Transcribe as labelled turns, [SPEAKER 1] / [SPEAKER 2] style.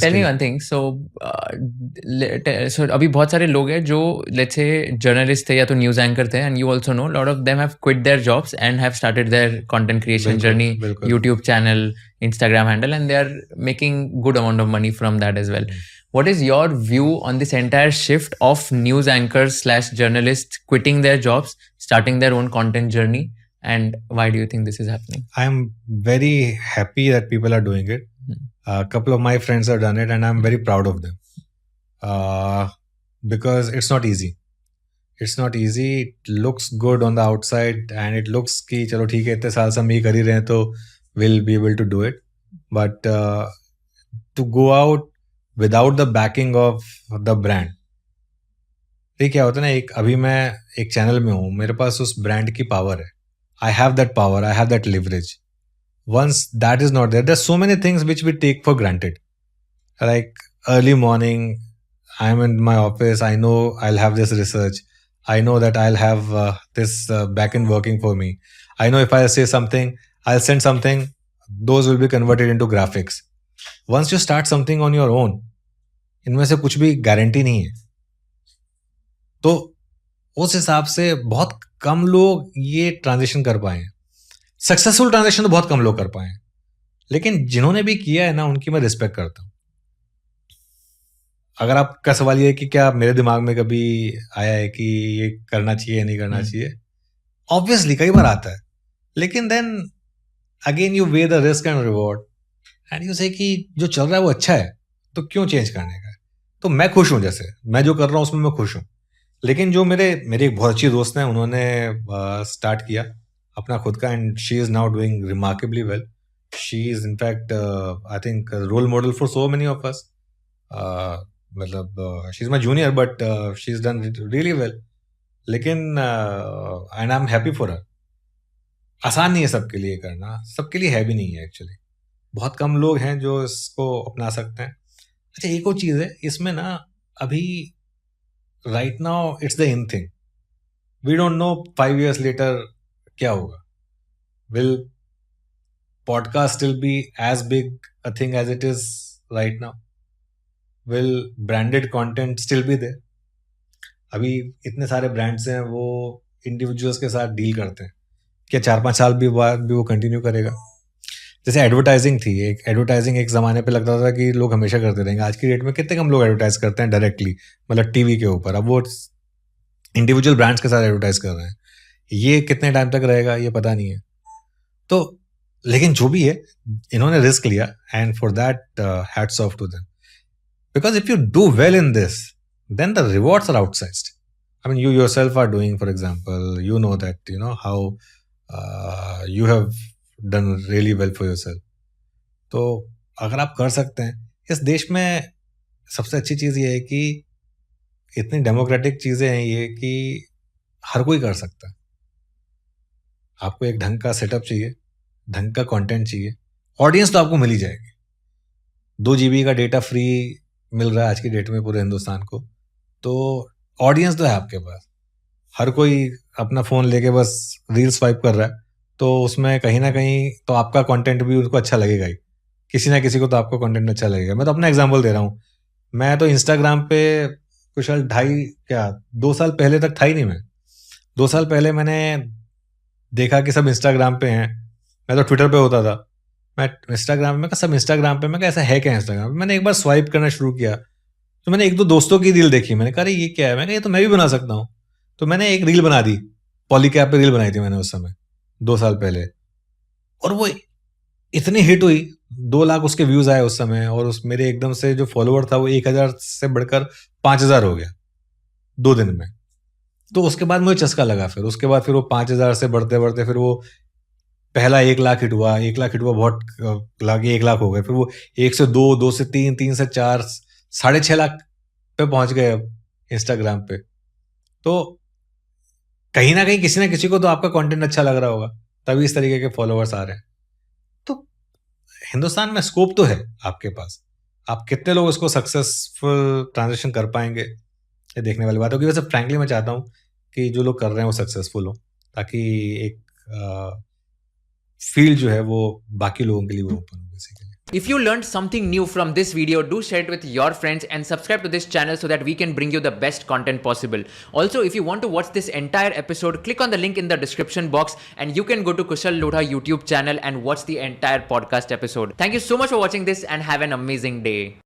[SPEAKER 1] Tell me one thing so अभी बहुत सारे लोग हैं जो लेट्स से जर्नलिस्ट थे या तो न्यूज़ एंकर थे and you also know lot of them have quit their jobs and have started their content creation journey YouTube channel Instagram handle and they are making good amount of money from that as well. What is your view on this entire shift of news anchors / journalists quitting their jobs, starting their own content journey, and why do you think this is happening?
[SPEAKER 2] I am very happy that people are doing it. A couple of my friends have done it and I'm very proud of them. Because it's not easy. It's not easy. It looks good on the outside and it looks कि चलो ठीक है इतने साल से हम ये कर ही रहे हैं तो we'll be able to do it. But to go out without the backing of the brand. ये क्या होता है ना, अभी मैं एक चैनल में हूँ, मेरे पास उस ब्रांड की पावर है. I have that power, I have that leverage. Once that is not there, there's so many things which we take for granted. Like early morning, I'm in my office, I know I'll have this research. I know that I'll have this backend working for me. I know if I say something, I'll send something, those will be converted into graphics. Once you start something on your own, इनमें से कुछ भी guarantee नहीं है. तो उस हिसाब से बहुत कम लोग ये ट्रांजिशन कर पाए हैं. सक्सेसफुल ट्रांजिशन तो बहुत कम लोग कर पाए हैं, लेकिन जिन्होंने भी किया है ना उनकी मैं रिस्पेक्ट करता हूँ. अगर आपका सवाल ये है कि क्या मेरे दिमाग में कभी आया है कि ये करना चाहिए या नहीं करना चाहिए, ऑब्वियसली कई बार आता है, लेकिन then again you weigh the risk and reward and you say कि जो चल रहा है वो अच्छा है तो क्यों चेंज करने का. तो मैं खुश हूँ, जैसे मैं जो कर रहा हूँ उसमें मैं खुश हूँ. लेकिन जो मेरे एक बहुत अच्छी दोस्त हैं, उन्होंने स्टार्ट किया अपना खुद का and she is now doing remarkably well. She is in fact I think role model for so many of us. मतलब she is my junior but she is done really well. लेकिन and I am happy for her. आसान नहीं है सबके लिए करना, सबके लिए है भी नहीं है एक्चुअली. बहुत कम लोग हैं जो इसको अपना सकते हैं. अच्छा, एक और चीज़ है इसमें ना, अभी right now it's the in thing. We don't know 5 years later क्या होगा. Will podcast still be as big a thing as it is right now? Will branded content still be there? अभी इतने सारे ब्रांड्स हैं, वो individuals के साथ deal करते हैं. क्या 4-5 साल भी बाद भी वो कंटिन्यू करेगा? जैसे एडवर्टाइजिंग थी, एडवर्टाइजिंग एक ज़माने पे लगता था कि लोग हमेशा करते रहेंगे. आज की डेट में कितने कम लोग एडवर्टाइज करते हैं डायरेक्टली, मतलब टीवी के ऊपर. अब वो इंडिविजुअल ब्रांड्स के साथ एडवर्टाइज कर रहे हैं. ये कितने टाइम तक रहेगा ये पता नहीं है. तो लेकिन जो भी है, इन्होंने रिस्क लिया and for that hats off to them. Because if you do well in this then the rewards are outsized. I mean you yourself are doing, for example, you know that, you know how you have done really well for yourself. तो अगर आप कर सकते हैं, इस देश में सबसे अच्छी चीज़ ये है कि इतनी डेमोक्रेटिक चीज़ें हैं ये कि हर कोई कर सकता है. आपको एक ढंग का सेटअप चाहिए, ढंग का कंटेंट चाहिए, ऑडियंस तो आपको मिल ही जाएगी. 2 GB का डेटा फ्री मिल रहा है आज की डेट में पूरे हिंदुस्तान को, तो ऑडियंस तो है आपके पास. हर कोई अपना फ़ोन लेके बस रील स्वाइप कर रहा है, तो उसमें कहीं ना कहीं तो आपका कंटेंट भी उनको अच्छा लगेगा ही. किसी ना किसी को तो आपका कंटेंट अच्छा लगेगा. मैं तो अपना एग्जांपल दे रहा हूँ. मैं तो इंस्टाग्राम पे कुछ 2 साल पहले तक था ही नहीं. मैं 2 साल पहले मैंने देखा कि सब इंस्टाग्राम पे हैं. मैं तो ट्विटर पे होता था. मैं इंस्टाग्राम में सब इंस्टाग्राम पे, मैं कहा ऐसा है क्या इंस्टाग्राम. मैंने एक बार स्वाइप करना शुरू किया तो मैंने 1-2 दोस्तों की रील देखी. मैंने कहा ये क्या है. मैं कहा ये तो मैं भी बना सकता हूँ. तो मैंने एक रील बना दी. पॉलीकैप पे रील बनाई थी मैंने उस समय 2 साल पहले, और वो इतनी हिट हुई. 2 लाख उसके व्यूज आए उस समय, और उस मेरे एकदम से जो फॉलोवर था वो 1000 से बढ़कर 5000 हो गया 2 दिन में. तो उसके बाद मुझे चस्का लगा. फिर उसके बाद फिर वो 5000 से बढ़ते बढ़ते फिर वो पहला 1 लाख हिट हुआ. 1 लाख हिट हुआ, बहुत लाख 1 लाख हो गए. फिर वो 1 से 2, 2 से 3, 3 से 4, 6.5 लाख पे पहुंच गए अब इंस्टाग्राम पे. तो कहीं ना कहीं किसी ना किसी को तो आपका कंटेंट अच्छा लग रहा होगा, तभी इस तरीके के फॉलोअर्स आ रहे हैं. तो हिंदुस्तान में स्कोप तो है आपके पास. आप कितने लोग उसको सक्सेसफुल ट्रांजिशन कर पाएंगे, ये देखने वाली बात होगी. वैसे फ्रैंकली मैं चाहता हूँ कि जो लोग कर रहे हैं वो सक्सेसफुल हो, ताकि एक फील्ड जो है वो बाकी लोगों के लिए वो ओपन हो basically.
[SPEAKER 1] If you learned something new from this video, do share it with your friends and subscribe to this channel so that we can bring you the best content possible. Also, if you want to watch this entire episode, click on the link in the description box and you can go to Kushal Lodha YouTube channel and watch the entire podcast episode. Thank you so much for watching this and have an amazing day.